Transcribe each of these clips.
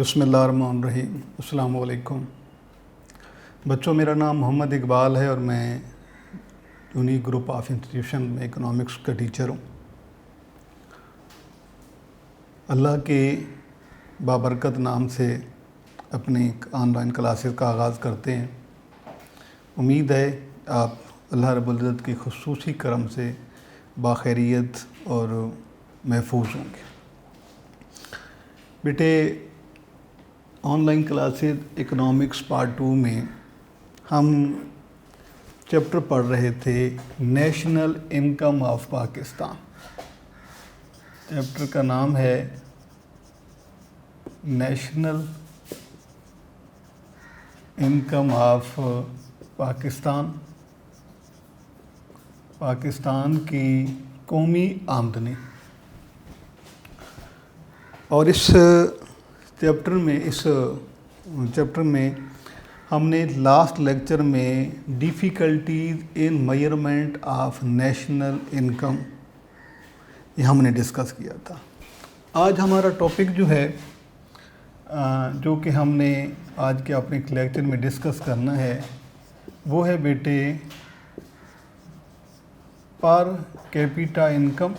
بسم اللہ الرحمن الرحیم۔ السلام علیکم بچوں، میرا نام محمد اقبال ہے اور میں یونیک گروپ آف انسٹیٹیوشن میں اکنامکس کا ٹیچر ہوں۔ اللہ کے بابرکت نام سے اپنی آن لائن کلاسز کا آغاز کرتے ہیں۔ امید ہے آپ اللہ رب العزت کی خصوصی کرم سے باخیریت اور محفوظ ہوں گے۔ بیٹے، on line classes economics part 2 میں ہم چیپٹر پڑھ رہے تھے national income of Pakistan. Chapter کا نام ہے national income of Pakistan, Pakistan کی قومی آمدنی۔ اور اس چیپٹر میں ہم نے لاسٹ لیکچر میں difficulties in measurement of national income یہ ہم نے ڈسکس کیا تھا۔ آج ہمارا ٹاپک جو ہے جو کہ ہم نے آج کے اپنے لیکچر میں ڈسکس کرنا ہے وہ ہے بیٹے پر کیپیٹا انکم،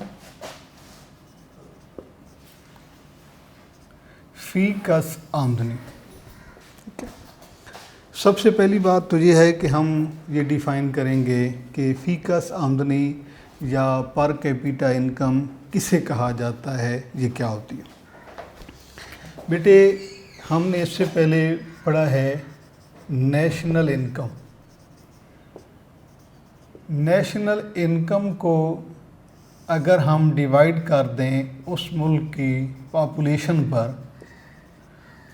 فی کس آمدنی۔ سب سے پہلی بات تو یہ ہے کہ ہم یہ ڈیفائن کریں گے کہ فی کس آمدنی یا پر کیپیٹا انکم کسے کہا جاتا ہے، یہ کیا ہوتی ہے۔ بیٹے، ہم نے اس سے پہلے پڑھا ہے نیشنل انکم۔ نیشنل انکم کو اگر ہم ڈیوائڈ کر دیں اس ملک کی پاپولیشن پر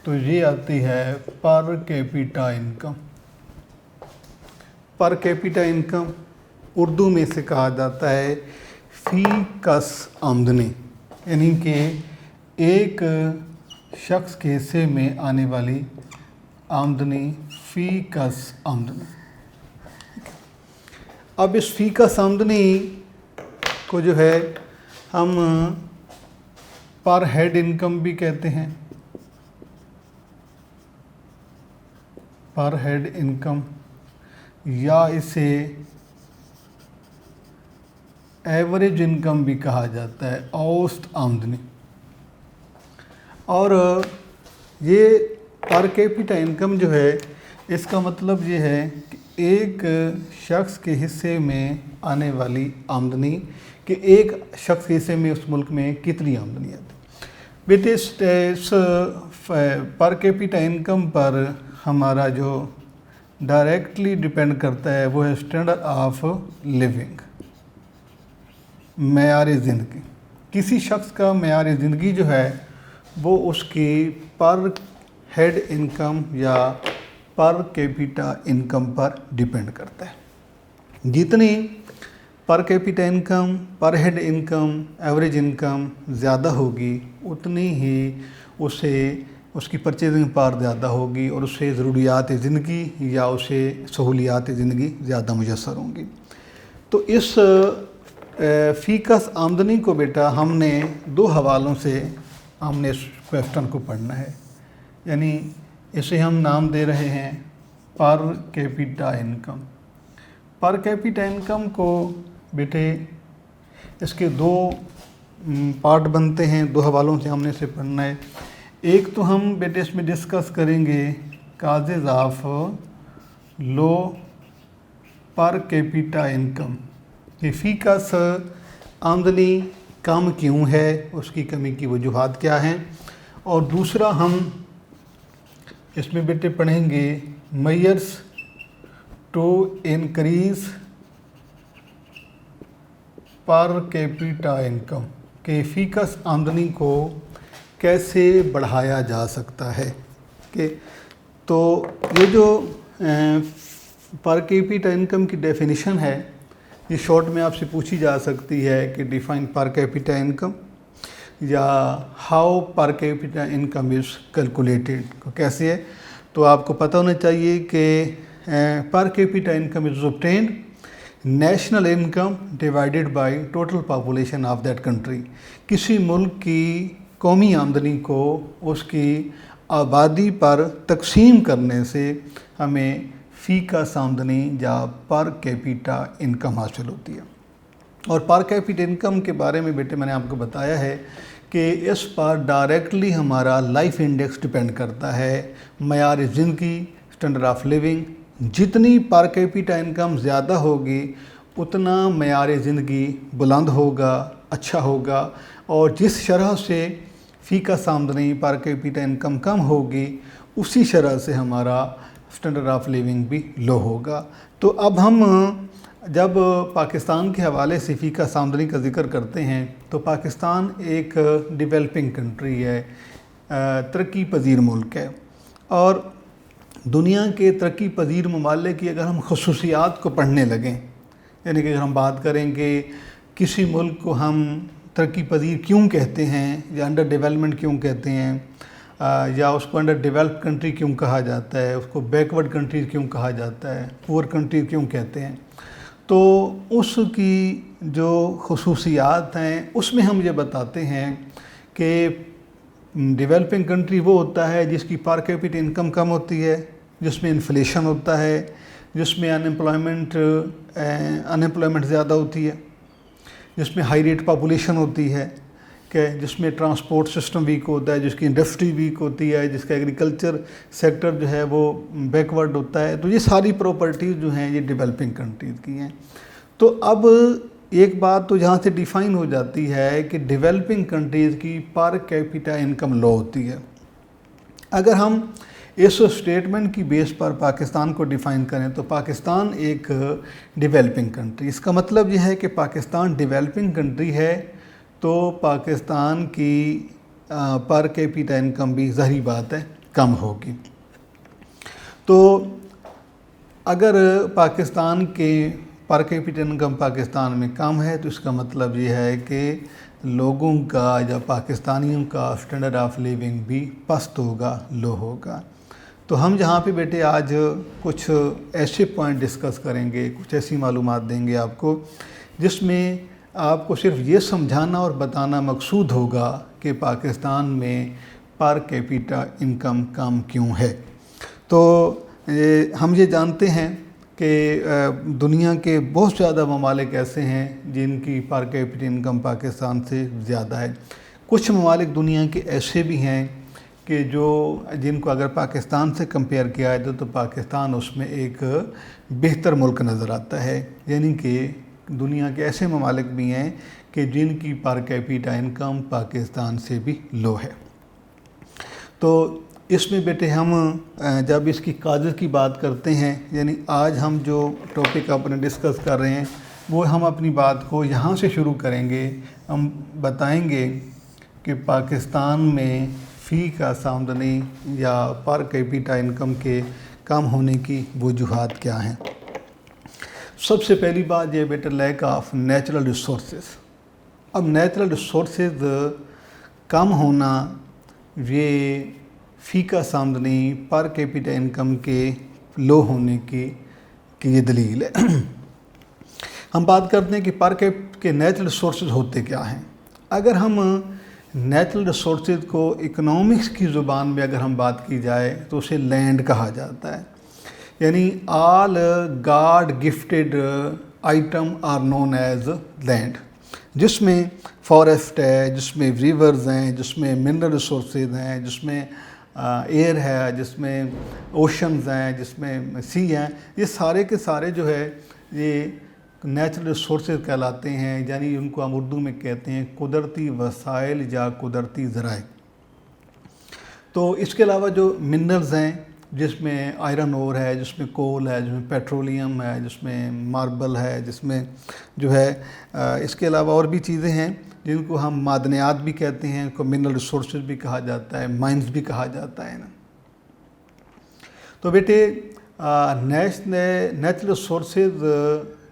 تو یہ آتی ہے پر کیپیٹا انکم۔ پر کیپیٹا انکم اردو میں سے کہا جاتا ہے فی کس آمدنی، یعنی کہ ایک شخص کے حصے میں آنے والی آمدنی، فی کس آمدنی۔ اب اس فی کس آمدنی کو جو ہے ہم پر ہیڈ انکم بھی کہتے ہیں، پر ہیڈ انکم، یا اسے ایوریج انکم بھی کہا جاتا ہے، اوسط آمدنی۔ اور یہ پر کیپیٹا انکم جو ہے اس کا مطلب یہ ہے کہ ایک شخص کے حصے میں آنے والی آمدنی، کہ ایک شخص کے حصے میں اس ملک میں کتنی آمدنی آتی ہے۔ بیٹے، اس پر کیپیٹا انکم پر ہمارا جو ڈائریکٹلی ڈیپینڈ کرتا ہے وہ ہے اسٹینڈرڈ آف لیونگ، معیار زندگی۔ کسی شخص کا معیار زندگی جو ہے وہ اس کی پر ہیڈ انکم یا پر کیپیٹا انکم پر ڈیپینڈ کرتا ہے۔ جتنی پر کیپیٹا انکم، پر ہیڈ انکم، ایوریج انکم زیادہ ہوگی اتنی ہی اس کی پرچیزنگ پاور زیادہ ہوگی اور اسے ضروریات زندگی یا اسے سہولیات زندگی زیادہ میسر ہوں گی۔ تو اس فی کس آمدنی کو بیٹا ہم نے دو حوالوں سے ہم نے اس کویسچن کو پڑھنا ہے، یعنی اسے ہم نام دے رہے ہیں پر کیپیٹا انکم۔ پر کیپیٹا انکم کو بیٹے اس کے دو پارٹ بنتے ہیں، دو حوالوں سے ہم نے اسے پڑھنا ہے۔ ایک تو ہم بیٹے اس میں ڈسکس کریں گے causes of low per capita income, کہ فی کس آمدنی کم کیوں ہے، اس کی کمی کی وجوہات کیا ہیں۔ اور دوسرا ہم اس میں بیٹے پڑھیں گے measures to increase per capita income, کہ فی کس آمدنی کو کیسے بڑھایا جا سکتا ہے۔ کہ تو یہ جو پر کیپیٹا انکم کی ڈیفینیشن ہے یہ شارٹ میں آپ سے پوچھی جا سکتی ہے کہ ڈیفائن پر کیپیٹا انکم، یا how per capita income is calculated, کیسے ہے۔ تو آپ کو پتہ ہونا چاہیے کہ پر capita income is obtained national income divided by total population of that country. کسی ملک کی قومی آمدنی کو اس کی آبادی پر تقسیم کرنے سے ہمیں فی کس آمدنی یا پر کیپیٹا انکم حاصل ہوتی ہے۔ اور پر کیپیٹا انکم کے بارے میں بیٹے میں نے آپ کو بتایا ہے کہ اس پر ڈائریکٹلی ہمارا لائف انڈیکس ڈپینڈ کرتا ہے، معیار زندگی، اسٹینڈرڈ آف لیونگ۔ جتنی پر کیپیٹا انکم زیادہ ہوگی اتنا معیار زندگی بلند ہوگا، اچھا ہوگا، اور جس شرح سے فی کس آمدنی پر کیپیٹا انکم کم ہوگی اسی شرح سے ہمارا اسٹینڈرڈ آف لیونگ بھی لو ہوگا۔ تو اب ہم جب پاکستان کے حوالے سے فی کس آمدنی کا ذکر کرتے ہیں تو پاکستان ایک ڈیولپنگ کنٹری ہے، ترقی پذیر ملک ہے، اور دنیا کے ترقی پذیر ممالک کی اگر ہم خصوصیات کو پڑھنے لگیں، یعنی کہ اگر ہم بات کریں کہ کسی ملک کو ہم ترقی پذیر کیوں کہتے ہیں یا انڈر ڈیولپمنٹ کیوں کہتے ہیں، یا اس کو انڈر ڈیولپ کنٹری کیوں کہا جاتا ہے، اس کو بیکورڈ کنٹری کیوں کہا جاتا ہے، پور کنٹری کیوں کہتے ہیں، تو اس کی جو خصوصیات ہیں اس میں ہم یہ بتاتے ہیں کہ ڈیولپنگ کنٹری وہ ہوتا ہے جس کی پر کیپیٹا انکم کم ہوتی ہے، جس میں انفلیشن ہوتا ہے، جس میں انمپلائمنٹ زیادہ ہوتی ہے، جس میں ہائی ریٹ پاپولیشن ہوتی ہے، کہ جس میں ٹرانسپورٹ سسٹم ویک ہوتا ہے، جس کی انڈسٹری ویک ہوتی ہے، جس کا ایگریکلچر سیکٹر جو ہے وہ بیکورڈ ہوتا ہے۔ تو یہ ساری پراپرٹیز جو ہیں یہ ڈیولپنگ کنٹریز کی ہیں۔ تو اب ایک بات تو جہاں سے ڈیفائن ہو جاتی ہے کہ ڈیولپنگ کنٹریز کی پر کیپیٹا انکم لو ہوتی ہے۔ اگر ہم اس اسٹیٹمنٹ کی بیس پر پاکستان کو ڈیفائن کریں تو پاکستان ایک ڈیولپنگ کنٹری، اس کا مطلب یہ ہے کہ پاکستان ڈیولپنگ کنٹری ہے تو پاکستان کی پر کیپیٹا انکم بھی ظاہری بات ہے کم ہوگی۔ تو اگر پاکستان کے پر کیپیٹا انکم پاکستان میں کم ہے تو اس کا مطلب یہ ہے کہ لوگوں کا یا پاکستانیوں کا اسٹینڈرڈ آف لیونگ بھی پست ہوگا، لو ہوگا۔ تو ہم جہاں پہ بیٹے آج کچھ ایسے پوائنٹ ڈسکس کریں گے، کچھ ایسی معلومات دیں گے آپ کو جس میں آپ کو صرف یہ سمجھانا اور بتانا مقصود ہوگا کہ پاکستان میں پر کیپیٹا انکم کم کیوں ہے۔ تو ہم یہ جانتے ہیں کہ دنیا کے بہت زیادہ ممالک ایسے ہیں جن کی پر کیپیٹا انکم پاکستان سے زیادہ ہے۔ کچھ ممالک دنیا کے ایسے بھی ہیں کہ جن کو اگر پاکستان سے کمپیئر کیا جائے تو پاکستان اس میں ایک بہتر ملک نظر آتا ہے، یعنی کہ دنیا کے ایسے ممالک بھی ہیں کہ جن کی پر کیپیٹا انکم پاکستان سے بھی لو ہے۔ تو اس میں بیٹے ہم جب اس کی کاجز کی بات کرتے ہیں، یعنی آج ہم جو ٹاپک اپنے ڈسکس کر رہے ہیں وہ ہم اپنی بات کو یہاں سے شروع کریں گے۔ ہم بتائیں گے کہ پاکستان میں فی کس آمدنی یا پر کیپیٹا انکم کے کم ہونے کی وجوہات کیا ہیں۔ سب سے پہلی بات یہ بیٹا لیک آف نیچرل ریسورسز۔ اب نیچرل ریسورسز کم ہونا یہ فی کس آمدنی پر کیپیٹا انکم کے لو ہونے کی یہ دلیل ہے۔ ہم بات کرتے ہیں کہ نیچرل ریسورسز ہوتے کیا ہیں۔ اگر ہم نیچرل ریسورسز کو اکنامکس کی زبان میں اگر ہم بات کی جائے تو اسے لینڈ کہا جاتا ہے، یعنی all God gifted item are known as land, جس میں فارسٹ ہے، جس میں ریورز ہیں، جس میں منرل ریسورسز ہیں، جس میں ایئر ہے، جس میں اوشنز ہیں، جس میں سی ہیں، یہ سارے کے سارے جو ہے یہ نیچرل ریسورسز کہلاتے ہیں، یعنی ان کو ہم اردو میں کہتے ہیں قدرتی وسائل یا قدرتی ذرائع۔ تو اس کے علاوہ جو منرلز ہیں جس میں آئرن اور ہے، جس میں کول ہے، جس میں پیٹرولیم ہے، جس میں ماربل ہے، جس میں جو ہے اس کے علاوہ اور بھی چیزیں ہیں جن کو ہم معدنیات بھی کہتے ہیں، کو منرل ریسورسز بھی کہا جاتا ہے، مائنز بھی کہا جاتا ہے نا۔ تو بیٹے نیچرل ریسورسز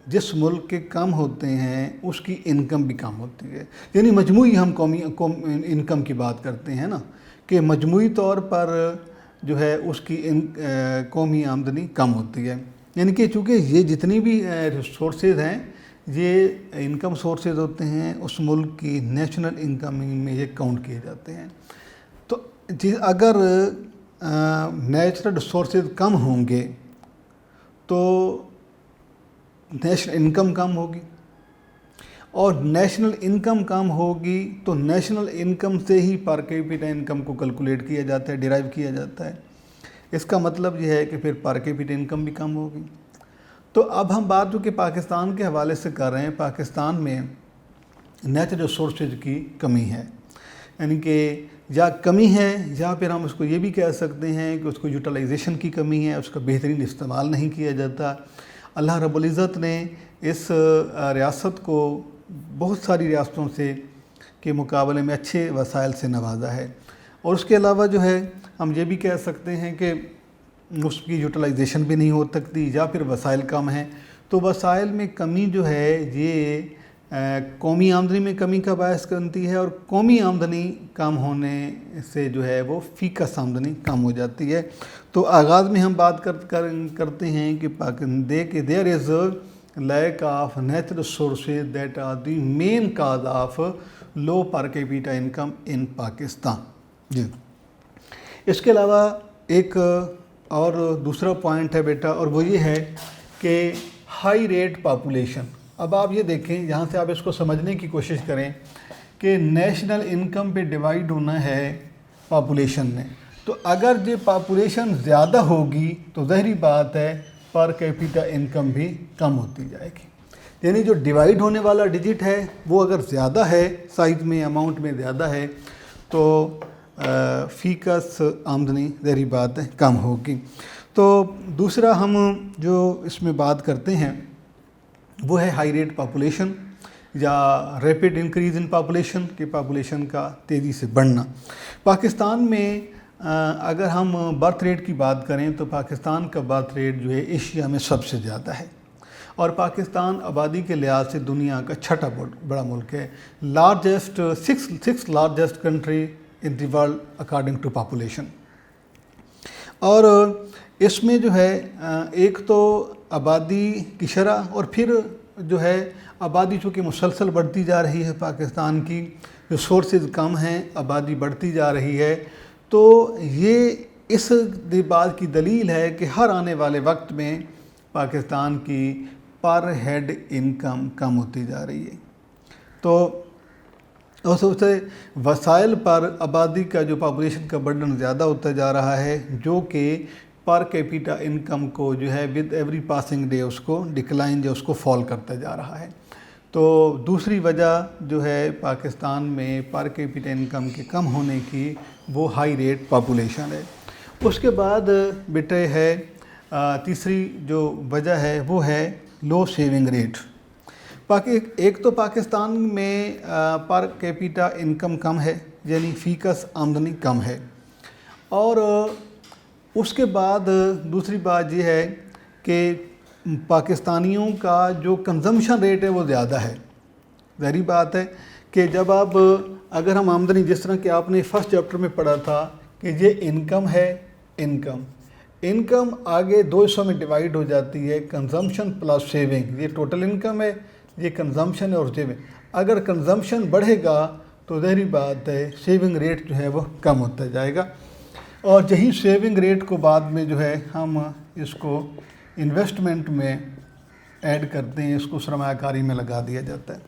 جس ملک کے کم ہوتے ہیں اس کی انکم بھی کم ہوتی ہے، یعنی مجموعی ہم قومی انکم کی بات کرتے ہیں نا، کہ مجموعی طور پر جو ہے اس کی قومی آمدنی کم ہوتی ہے، یعنی کہ چونکہ یہ جتنی بھی ریسورسز ہیں یہ انکم سورسز ہوتے ہیں اس ملک کی نیشنل انکم میں یہ کاؤنٹ کیے جاتے ہیں۔ تو اگر نیچرل ریسورسز کم ہوں گے تو نیشنل انکم کم ہوگی، اور نیشنل انکم کم ہوگی تو نیشنل انکم سے ہی پر کیپٹا انکم کو کیلکولیٹ کیا جاتا ہے، ڈیرائیو کیا جاتا ہے۔ اس کا مطلب یہ ہے کہ پھر پر کیپٹا انکم بھی کم ہوگی۔ تو اب ہم بات جو کہ پاکستان کے حوالے سے کر رہے ہیں، پاکستان میں نیچرل ریسورسز کی کمی ہے، یعنی کہ یا کمی ہے یا پھر ہم اس کو یہ بھی کہہ سکتے ہیں کہ اس کو یوٹیلائزیشن کی کمی ہے، اس کا بہترین استعمال نہیں کیا جاتا۔ اللہ رب العزت نے اس ریاست کو بہت ساری ریاستوں سے کے مقابلے میں اچھے وسائل سے نوازا ہے، اور اس کے علاوہ جو ہے ہم یہ بھی کہہ سکتے ہیں کہ اس کی یوٹیلائزیشن بھی نہیں ہو سکتی یا پھر وسائل کم ہیں۔ تو وسائل میں کمی جو ہے یہ قومی آمدنی میں کمی کا باعث بنتی ہے، اور قومی آمدنی کم ہونے سے جو ہے وہ فی کس آمدنی کم ہو جاتی ہے۔ تو آغاز میں ہم بات کرتے ہیں کہ there is lack of natural resources that are the main cause of low per capita income in Pakistan. جی، اس کے علاوہ ایک اور دوسرا پوائنٹ ہے بیٹا، اور وہ یہ ہے کہ ہائی ریٹ پاپولیشن۔ اب آپ یہ دیکھیں، یہاں سے آپ اس کو سمجھنے کی کوشش کریں کہ نیشنل انکم پہ ڈیوائیڈ ہونا ہے پاپولیشن نے، تو اگر یہ پاپولیشن زیادہ ہوگی تو ظاہری بات ہے پر کیپٹا انکم بھی کم ہوتی جائے گی، یعنی جو ڈیوائیڈ ہونے والا ڈیجٹ ہے وہ اگر زیادہ ہے، سائز میں اماؤنٹ میں زیادہ ہے، تو فی کس آمدنی ظاہری بات ہے کم ہوگی۔ تو دوسرا ہم جو اس میں بات کرتے ہیں وہ ہے ہائی ریٹ پاپولیشن یا ریپڈ انکریز ان پاپولیشن، کہ پاپولیشن کا تیزی سے بڑھنا۔ پاکستان میں اگر ہم برتھ ریٹ کی بات کریں تو پاکستان کا برتھ ریٹ جو ہے ایشیا میں سب سے زیادہ ہے، اور پاکستان آبادی کے لحاظ سے دنیا کا چھٹا بڑا ملک ہے، six largest country in the world according to population. اور اس میں جو ہے ایک تو آبادی کی شرح، اور پھر جو ہے آبادی چونکہ مسلسل بڑھتی جا رہی ہے، پاکستان کی ریسورسز کم ہیں، آبادی بڑھتی جا رہی ہے، تو یہ اس بات کی دلیل ہے کہ ہر آنے والے وقت میں پاکستان کی پر ہیڈ انکم کم ہوتی جا رہی ہے۔ تو اس سے وسائل پر آبادی کا جو پاپولیشن کا برڈن زیادہ ہوتا جا رہا ہے، جو کہ پر کیپٹا انکم کو جو ہے ود ایوری پاسنگ ڈے اس کو ڈکلائن جو اس کو فال کرتا جا رہا ہے۔ تو دوسری وجہ جو ہے پاکستان میں پر کیپٹا انکم کے کم ہونے کی وہ ہائی ریٹ پاپولیشن ہے۔ اس کے بعد بیٹے ہے تیسری جو وجہ ہے وہ ہے لو سیونگ ریٹ۔ ایک تو پاکستان میں پر کیپٹا انکم کم ہے، یعنی فی کس آمدنی کم ہے، اور اس کے بعد دوسری بات یہ ہے کہ پاکستانیوں کا جو کنزمپشن ریٹ ہے وہ زیادہ ہے۔ ظاہری بات ہے کہ جب آپ اگر ہم آمدنی، جس طرح کہ آپ نے فرسٹ چیپٹر میں پڑھا تھا کہ یہ انکم ہے، انکم آگے دو حصوں میں ڈیوائیڈ ہو جاتی ہے، کنزمپشن پلس سیونگ۔ یہ ٹوٹل انکم ہے، یہ کنزمپشن ہے اور سیونگ۔ اگر کنزمپشن بڑھے گا تو ظاہری بات ہے سیونگ ریٹ جو ہے وہ کم ہوتا جائے گا، اور یہی سیونگ ریٹ کو بعد میں جو ہے ہم اس کو انویسٹمنٹ میں ایڈ کرتے ہیں، اس کو سرمایہ کاری میں لگا دیا جاتا ہے۔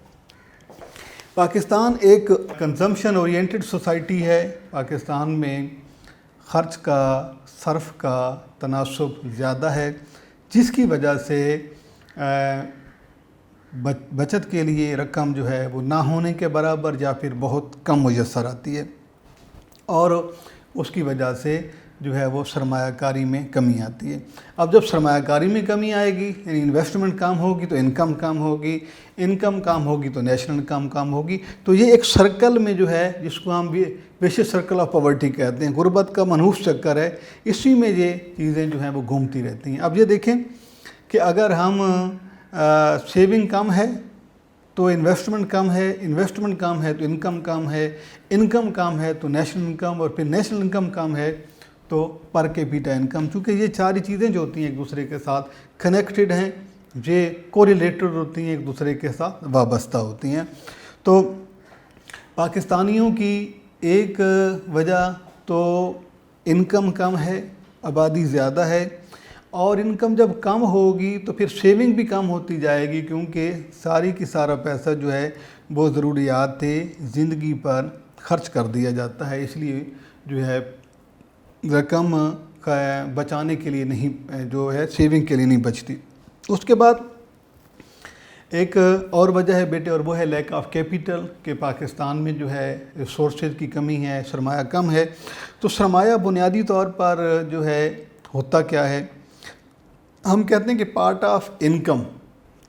پاکستان ایک کنزمپشن اورینٹڈ سوسائٹی ہے۔ پاکستان میں خرچ کا، صرف کا تناسب زیادہ ہے، جس کی وجہ سے بچت کے لیے رقم جو ہے وہ نہ ہونے کے برابر یا پھر بہت کم میسر آتی ہے، اور اس کی وجہ سے جو ہے وہ سرمایہ کاری میں کمی آتی ہے۔ اب جب سرمایہ کاری میں کمی آئے گی، یعنی انویسٹمنٹ کم ہوگی تو انکم کم ہوگی، انکم کم ہوگی تو نیشنل انکم کم ہوگی، تو یہ ایک سرکل میں جو ہے جس کو ہم ویشیس سرکل آف پاورٹی کہتے ہیں، غربت کا منحوس چکر ہے، اسی میں یہ چیزیں جو ہیں وہ گھومتی رہتی ہیں۔ اب یہ دیکھیں کہ اگر ہم سیونگ کم ہے تو انویسٹمنٹ کم ہے، انویسٹمنٹ کم ہے تو انکم کم ہے، انکم کم ہے تو نیشنل انکم، اور پھر نیشنل انکم کم ہے تو پر کیپٹا انکم۔ چونکہ یہ ساری چیزیں جو ہوتی ہیں ایک دوسرے کے ساتھ کنیکٹڈ ہیں، یہ کوریلیٹڈ ہوتی ہیں، ایک دوسرے کے ساتھ وابستہ ہوتی ہیں۔ تو پاکستانیوں کی ایک وجہ تو انکم کم ہے، آبادی زیادہ ہے، اور انکم جب کم ہوگی تو پھر سیونگ بھی کم ہوتی جائے گی، کیونکہ ساری کی سارا پیسہ جو ہے وہ ضروریات زندگی پر خرچ کر دیا جاتا ہے، اس لیے جو ہے رقم بچانے کے لیے نہیں، جو ہے سیونگ کے لیے نہیں بچتی۔ اس کے بعد ایک اور وجہ ہے بیٹے، اور وہ ہے لیک آف کیپیٹل، کہ پاکستان میں جو ہے ریسورسز کی کمی ہے، سرمایہ کم ہے۔ تو سرمایہ بنیادی طور پر جو ہے ہوتا کیا ہے، ہم کہتے ہیں کہ part of income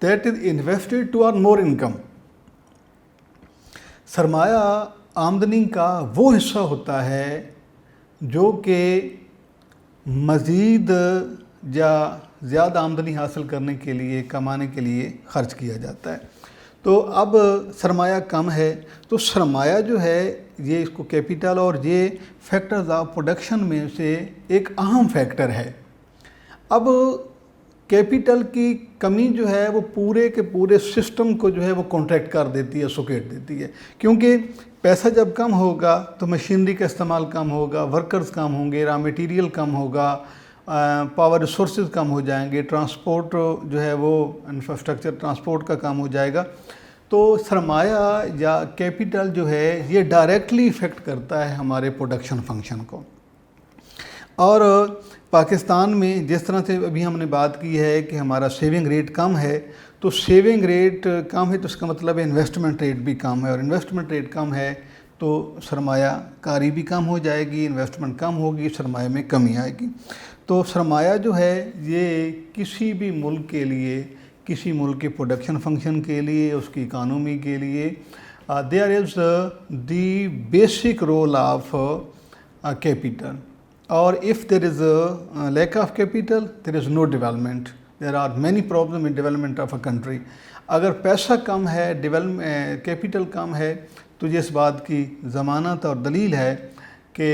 that is invested to earn more income. سرمایہ آمدنی کا وہ حصہ ہوتا ہے جو کہ مزید یا زیادہ آمدنی حاصل کرنے کے لیے، کمانے کے لیے خرچ کیا جاتا ہے۔ تو اب سرمایہ کم ہے، تو سرمایہ جو ہے یہ اس کو کیپیٹل اور یہ فیکٹرز آف پروڈکشن میں سے ایک اہم فیکٹر ہے۔ اب کیپیٹل کی کمی جو ہے وہ پورے کے پورے سسٹم کو جو ہے وہ کانٹریکٹ کر دیتی ہے، سوکیٹ دیتی ہے، کیونکہ پیسہ جب کم ہوگا تو مشینری کا استعمال کم ہوگا، ورکرز کم ہوں گے، را میٹیریل کم ہوگا، پاور ریسورسز کم ہو جائیں گے، ٹرانسپورٹ جو ہے وہ انفراسٹرکچر ٹرانسپورٹ کا کم ہو جائے گا۔ تو سرمایہ یا کیپیٹل جو ہے یہ ڈائریکٹلی افیکٹ کرتا ہے ہمارے پروڈکشن فنکشن کو۔ اور پاکستان میں جس طرح سے ابھی ہم نے بات کی ہے کہ ہمارا سیونگ ریٹ کم ہے، تو سیونگ ریٹ کم ہے تو اس کا مطلب ہے انویسٹمنٹ ریٹ بھی کم ہے، اور انویسٹمنٹ ریٹ کم ہے تو سرمایہ کاری بھی کم ہو جائے گی، انویسٹمنٹ کم ہوگی، سرمایہ میں کمی آئے گی۔ تو سرمایہ جو ہے یہ کسی بھی ملک کے لیے، کسی ملک کے پروڈکشن فنکشن کے لیے، اس کی اکانومی کے لیے there is the basic role of capital. Or if there is a lack of capital, there is no development. There are many problems in development of a country. اگر پیسہ کم ہے، capital کم ہے، تو یہ اس بات کی ضمانت اور دلیل ہے کہ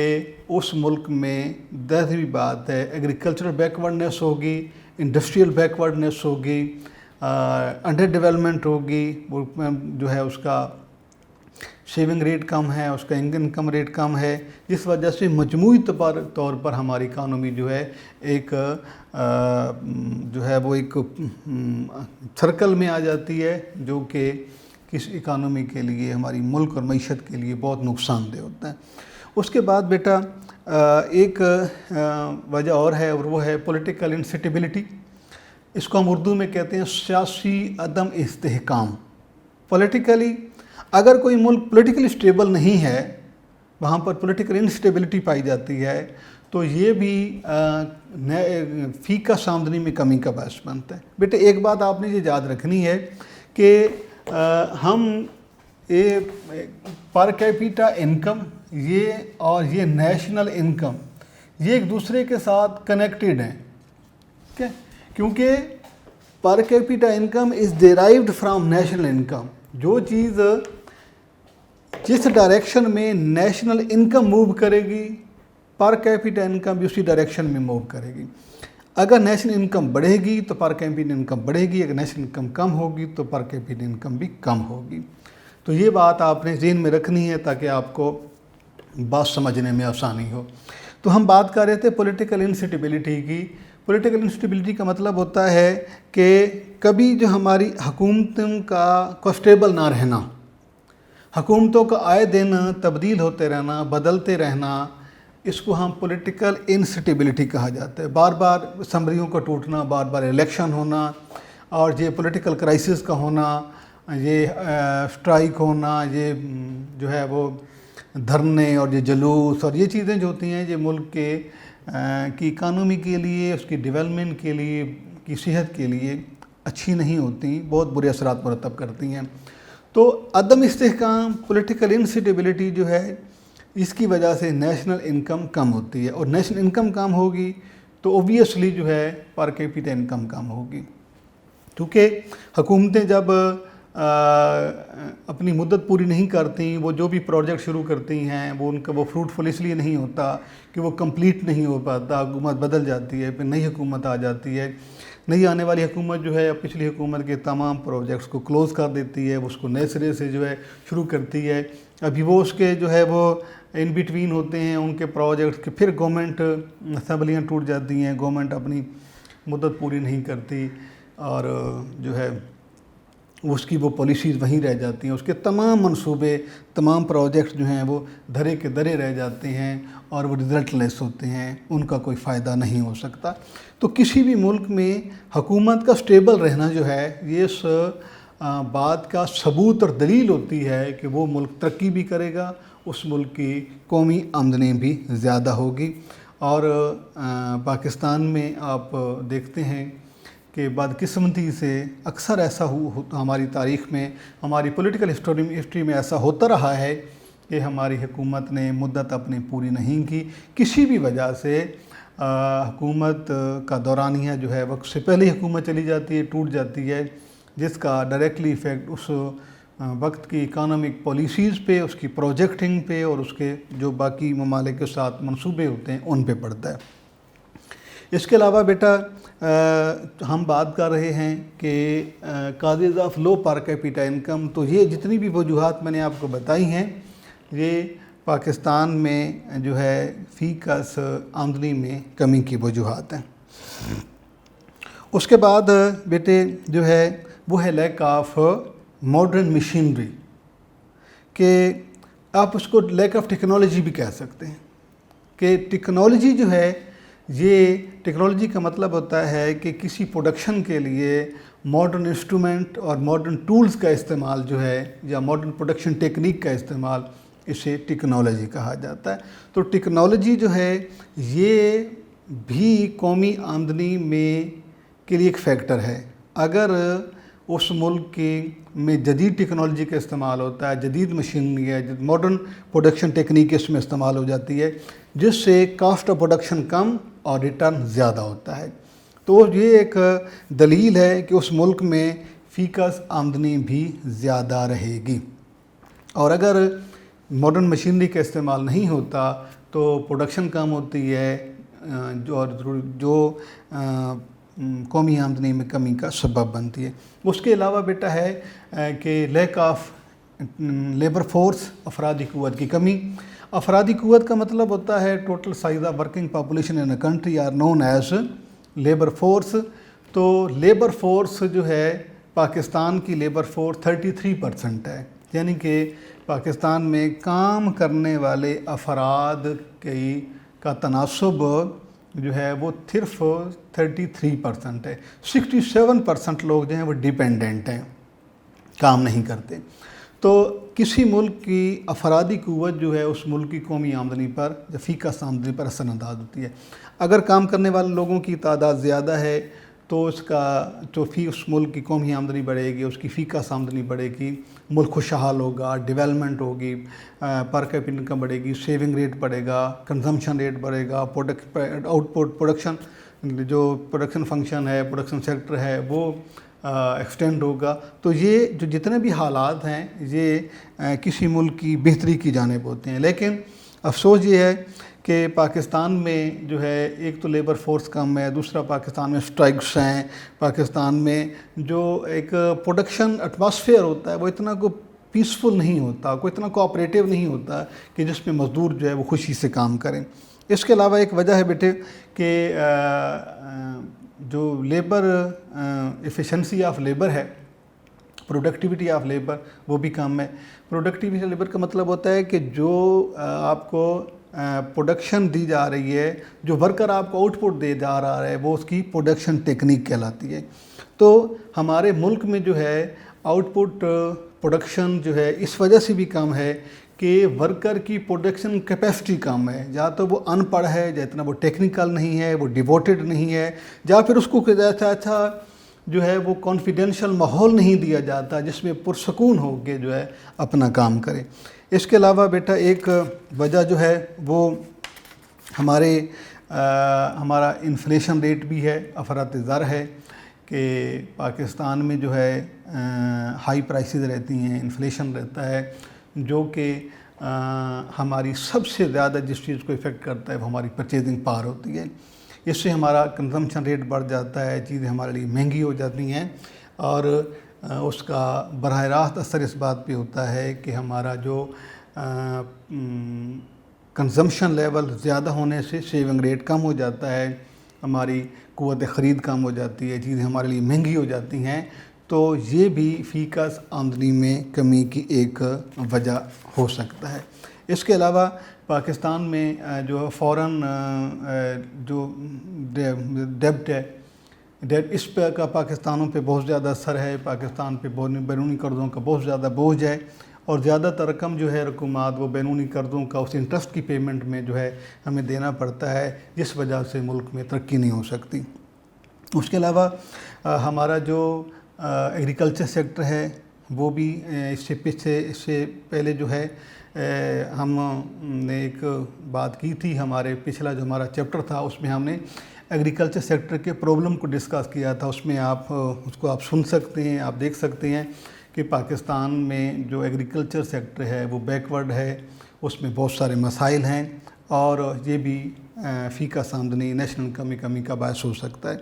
اس ملک میں دسویں بات ہے ایگریکلچرل بیکورڈنیس ہوگی، انڈسٹریل بیکورڈنیس ہوگی، انڈر ڈیولپمنٹ ہوگی، جو ہے اس کا سیونگ ریٹ کم ہے، اس کا انکم ریٹ کم ہے، جس وجہ سے مجموعی طور پر ہماری اکانومی جو ہے ایک جو ہے وہ ایک سرکل میں آ جاتی ہے، جو کہ کس اکانومی کے لیے، ہماری ملک اور معیشت کے لیے بہت نقصان دہ ہوتا ہے۔ اس کے بعد بیٹا ایک وجہ اور ہے، اور وہ ہے پولیٹیکل انسٹیبلٹی۔ اس کو ہم اردو میں کہتے ہیں سیاسی عدم استحکام۔ پولیٹیکلی اگر کوئی ملک پولیٹیکلی اسٹیبل نہیں ہے، وہاں پر پولیٹیکل انسٹیبلٹی پائی جاتی ہے، تو یہ بھی فی کس آمدنی میں کمی کا باعث بنتا ہے۔ بیٹے ایک بات آپ نے یہ یاد رکھنی ہے کہ ہم پر کیپیٹا انکم اور یہ نیشنل انکم یہ ایک دوسرے کے ساتھ کنیکٹڈ ہیں، ٹھیک ہے، کیونکہ پر capita income is derived from national income. جو چیز جس ڈائریکشن میں نیشنل انکم موو کرے گی، پر کیپیٹا انکم بھی اسی ڈائریکشن میں موو کرے گی۔ اگر نیشنل انکم بڑھے گی تو پر کیپیٹا انکم بڑھے گی، اگر نیشنل انکم کم ہوگی تو پر کیپیٹا انکم بھی کم ہوگی۔ تو یہ بات آپ نے ذہن میں رکھنی ہے تاکہ آپ کو بات سمجھنے میں آسانی ہو۔ تو ہم بات کر رہے تھے پولیٹیکل انسٹیبلٹی کی۔ پولیٹیکل انسٹیبلٹی کا مطلب ہوتا ہے کہ کبھی جو ہماری حکومتوں کا اسٹیبل نہ رہنا، حکومتوں کا آئے دن تبدیل ہوتے رہنا، بدلتے رہنا، اس کو ہم پولیٹیکل انسٹیبلٹی کہا جاتا ہے۔ بار بار اسمبلیوں کا ٹوٹنا، بار بار الیکشن ہونا، اور یہ پولیٹیکل کرائسس کا ہونا، یہ اسٹرائک ہونا، یہ جو ہے وہ دھرنے اور یہ جلوس اور یہ چیزیں جو ہوتی ہیں، یہ ملک کی اکانومی کے لیے، اس کی ڈیولپمنٹ کے لیے، کی صحت کے لیے اچھی نہیں ہوتی، بہت برے اثرات مرتب کرتی ہیں۔ تو عدم استحکام، پولیٹیکل انسٹیبلٹی جو ہے، اس کی وجہ سے نیشنل انکم کم ہوتی ہے، اور نیشنل انکم کم ہوگی تو اوبویسلی جو ہے پر کیپیٹا انکم کم ہوگی، کیونکہ حکومتیں جب اپنی مدت پوری نہیں کرتی، وہ جو بھی پروجیکٹ شروع کرتی ہیں وہ ان کا وہ فروٹفل اس لیے نہیں ہوتا کہ وہ کمپلیٹ نہیں ہو پاتا، حکومت بدل جاتی ہے، پھر نئی حکومت آ جاتی ہے۔ نئی آنے والی حکومت جو ہے پچھلی حکومت کے تمام پروجیکٹس کو کلوز کر دیتی ہے، اس کو نئے سرے سے جو ہے شروع کرتی ہے۔ ابھی وہ اس کے جو ہے وہ ان بٹوین ہوتے ہیں ان کے پروجیکٹس کے، پھر گورنمنٹ اسمبلیاں ٹوٹ جاتی ہیں، گورنمنٹ اپنی مدت پوری نہیں کرتی اور جو ہے اس کی وہ پالیسیز وہیں رہ جاتی ہیں، اس کے تمام منصوبے، تمام پروجیکٹس جو ہیں وہ دھرے کے دھرے رہ جاتے ہیں اور وہ رزلٹ لیس ہوتے ہیں، ان کا کوئی فائدہ نہیں ہو سکتا۔ تو کسی بھی ملک میں حکومت کا سٹیبل رہنا جو ہے یہ اس بات کا ثبوت اور دلیل ہوتی ہے کہ وہ ملک ترقی بھی کرے گا، اس ملک کی قومی آمدنی بھی زیادہ ہوگی۔ اور پاکستان میں آپ دیکھتے ہیں کہ بدقسمتی سے اکثر ایسا ہماری تاریخ میں، ہماری پولیٹیکل ہسٹری میں ایسا ہوتا رہا ہے کہ ہماری حکومت نے مدت اپنی پوری نہیں کی، کسی بھی وجہ سے حکومت کا دورانیہ جو ہے وقت سے پہلے حکومت چلی جاتی ہے، ٹوٹ جاتی ہے، جس کا ڈائریکٹلی ایفیکٹ اس وقت کی اکانومک پالیسیز پہ، اس کی پروجیکٹنگ پہ اور اس کے جو باقی ممالک کے ساتھ منصوبے ہوتے ہیں ان پہ پڑتا ہے۔ اس کے علاوہ بیٹا ہم بات کر رہے ہیں کہ causes of low per capita income, تو یہ جتنی بھی وجوہات میں نے آپ کو بتائی ہیں یہ پاکستان میں جو ہے فی کس آمدنی میں کمی کی وجوہات ہیں۔ اس کے بعد بیٹے جو ہے وہ ہے لیک آف ماڈرن مشینری، کہ آپ اس کو لیک آف ٹیکنالوجی بھی کہہ سکتے ہیں، کہ ٹیکنالوجی جو ہے یہ ٹیکنالوجی کا مطلب ہوتا ہے کہ کسی پروڈکشن کے لیے ماڈرن انسٹرومنٹ اور ماڈرن ٹولز کا استعمال جو ہے یا ماڈرن پروڈکشن ٹیکنیک کا استعمال، اسے ٹیکنالوجی کہا جاتا ہے۔ تو ٹیکنالوجی جو ہے یہ بھی قومی آمدنی کے لیے ایک فیکٹر ہے۔ اگر اس ملک میں جدید ٹیکنالوجی کا استعمال ہوتا ہے، جدید مشینری ہے، ماڈرن پروڈکشن ٹیکنیک اس میں استعمال ہو جاتی ہے، جس سے کاسٹ آف پروڈکشن کم اور ریٹرن زیادہ ہوتا ہے، تو یہ ایک دلیل ہے کہ اس ملک میں فی کس آمدنی بھی زیادہ رہے گی۔ اور اگر ماڈرن مشینری کا استعمال نہیں ہوتا تو پروڈکشن کم ہوتی ہے، جو قومی آمدنی میں کمی کا سبب بنتی ہے۔ اس کے علاوہ بیٹا ہے کہ لیک آف لیبر فورس، افرادی قوت کی کمی۔ افرادی قوت کا مطلب ہوتا ہے total size of working population in a country are known as labour force. تو لیبر فورس جو ہے پاکستان کی لیبر فورس 33% ہے، یعنی کہ پاکستان میں کام کرنے والے افراد کا تناسب جو ہے وہ صرف 33% ہے۔ 67% لوگ جو ہیں وہ ڈیپینڈنٹ ہیں، کام نہیں کرتے۔ تو کسی ملک کی افرادی قوت جو ہے اس ملک کی قومی آمدنی پر یا فی کس آمدنی پر اثر انداز ہوتی ہے۔ اگر کام کرنے والے لوگوں کی تعداد زیادہ ہے تو اس ملک کی قومی آمدنی بڑھے گی، اس کی فی کس آمدنی بڑھے گی، ملک خوشحال ہوگا، ڈیولپمنٹ ہوگی، پر کیپٹا انکم بڑھے گی، سیونگ ریٹ بڑھے گا، کنزمپشن ریٹ بڑھے گا، آؤٹ پٹ پروڈکشن جو پروڈکشن فنکشن ہے، پروڈکشن سیکٹر ہے وہ ایکسٹینڈ ہوگا۔ تو یہ جو جتنے بھی حالات ہیں یہ کسی ملک کی بہتری کی جانب ہوتے ہیں، لیکن افسوس یہ ہے کہ پاکستان میں جو ہے ایک تو لیبر فورس کم ہے، دوسرا پاکستان میں سٹرائکس ہیں، پاکستان میں جو ایک پروڈکشن ایٹماسفیئر ہوتا ہے وہ اتنا کو پیسفل نہیں ہوتا، کوئی اتنا کوآپریٹیو نہیں ہوتا کہ جس میں مزدور جو ہے وہ خوشی سے کام کریں۔ اس کے علاوہ ایک وجہ ہے بیٹے کہ جو لیبر ایفیشنسی آف لیبر ہے، پروڈکٹیوٹی آف لیبر وہ بھی کم ہے۔ پروڈکٹیوٹی آف لیبر کا مطلب ہوتا ہے کہ جو آپ کو پروڈکشن دی جا رہی ہے، جو ورکر آپ کو آؤٹ پٹ دے جا رہا ہے وہ اس کی پروڈکشن ٹیکنیک کہلاتی ہے۔ تو ہمارے ملک میں جو ہے آؤٹ پٹ پروڈکشن جو ہے اس وجہ سے بھی کم ہے کہ ورکر کی پروڈکشن کیپیسٹی کم ہے، یا تو وہ ان پڑھ ہے، یا اتنا وہ ٹیکنیکل نہیں ہے، وہ ڈیووٹڈ نہیں ہے، یا پھر اس کو اچھا جو ہے وہ کانفیڈینشیل ماحول نہیں دیا جاتا جس میں پرسکون ہو کے جو ہے اپنا کام کرے۔ اس کے علاوہ بیٹا ایک وجہ جو ہے وہ ہمارا انفلیشن ریٹ بھی ہے، افراط زر ہے کہ پاکستان میں جو ہے ہائی پرائسز رہتی ہیں، انفلیشن رہتا ہے، جو کہ ہماری سب سے زیادہ جس چیز کو افیکٹ کرتا ہے وہ ہماری پرچیزنگ پاور ہوتی ہے۔ اس سے ہمارا کنزمپشن ریٹ بڑھ جاتا ہے، چیزیں ہمارے لیے مہنگی ہو جاتی ہیں، اور اس کا براہ راست اثر اس بات پہ ہوتا ہے کہ ہمارا جو کنزمپشن لیول زیادہ ہونے سے سیونگ ریٹ کم ہو جاتا ہے، ہماری قوت خرید کم ہو جاتی ہے، چیزیں ہمارے لیے مہنگی ہو جاتی ہیں، تو یہ بھی فی کس آمدنی میں کمی کی ایک وجہ ہو سکتا ہے۔ اس کے علاوہ پاکستان میں جو فورن جو ڈیبٹ ہے، اس پہ کا پاکستانوں پہ بہت زیادہ اثر ہے، پاکستان پہ بیرونی قرضوں کا بہت زیادہ بوجھ ہے، اور زیادہ تر رقم جو ہے رقومات وہ بیرونی قرضوں کا اس انٹرسٹ کی پیمنٹ میں جو ہے ہمیں دینا پڑتا ہے، جس وجہ سے ملک میں ترقی نہیں ہو سکتی۔ اس کے علاوہ ہمارا جو ایگریکلچر سیکٹر ہے وہ بھی اس سے پہلے جو ہے ہم نے ایک بات کی تھی، ہمارے پچھلا جو ہمارا چیپٹر تھا اس میں ہم نے ایگریکلچر سیکٹر کے پرابلم کو ڈسکس کیا تھا، اس میں اس کو آپ سن سکتے ہیں، آپ دیکھ سکتے ہیں کہ پاکستان میں جو ایگریکلچر سیکٹر ہے وہ بیکورڈ ہے، اس میں بہت سارے مسائل ہیں، اور یہ بھی فی کس آمدنی نیشنل انکم میں کمی کا باعث ہو سکتا ہے۔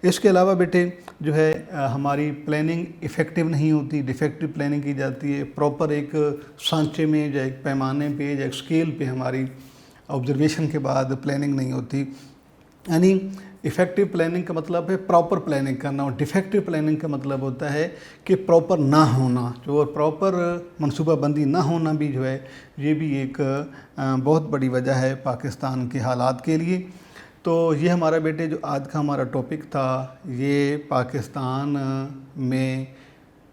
اس کے علاوہ بیٹے جو ہے ہماری پلاننگ ایفیکٹو نہیں ہوتی، ڈیفیکٹو پلاننگ کی جاتی ہے، پراپر ایک سانچے میں یا ایک پیمانے پہ یا ایک اسکیل پہ ہماری آبزرویشن کے بعد پلاننگ نہیں ہوتی۔ یعنی ایفیکٹو پلاننگ کا مطلب ہے پراپر پلاننگ کرنا، اور ڈیفیکٹو پلاننگ کا مطلب ہوتا ہے کہ پراپر نہ ہونا، جو پراپر منصوبہ بندی نہ ہونا بھی جو ہے یہ بھی ایک بہت بڑی وجہ ہے پاکستان کے حالات کے لیے۔ تو یہ ہمارا بیٹے جو آج کا ہمارا ٹاپک تھا، یہ پاکستان میں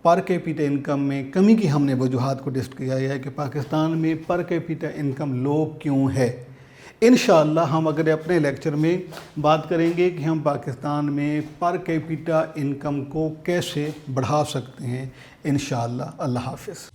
پر کیپیٹا انکم میں کمی کی ہم نے وجوہات کو ڈسکس کیا ہے کہ پاکستان میں پر کیپیٹا انکم لو کیوں ہے۔ انشاءاللہ ہم اگر اپنے لیکچر میں بات کریں گے کہ ہم پاکستان میں پر کیپیٹا انکم کو کیسے بڑھا سکتے ہیں، انشاءاللہ۔ اللہ حافظ۔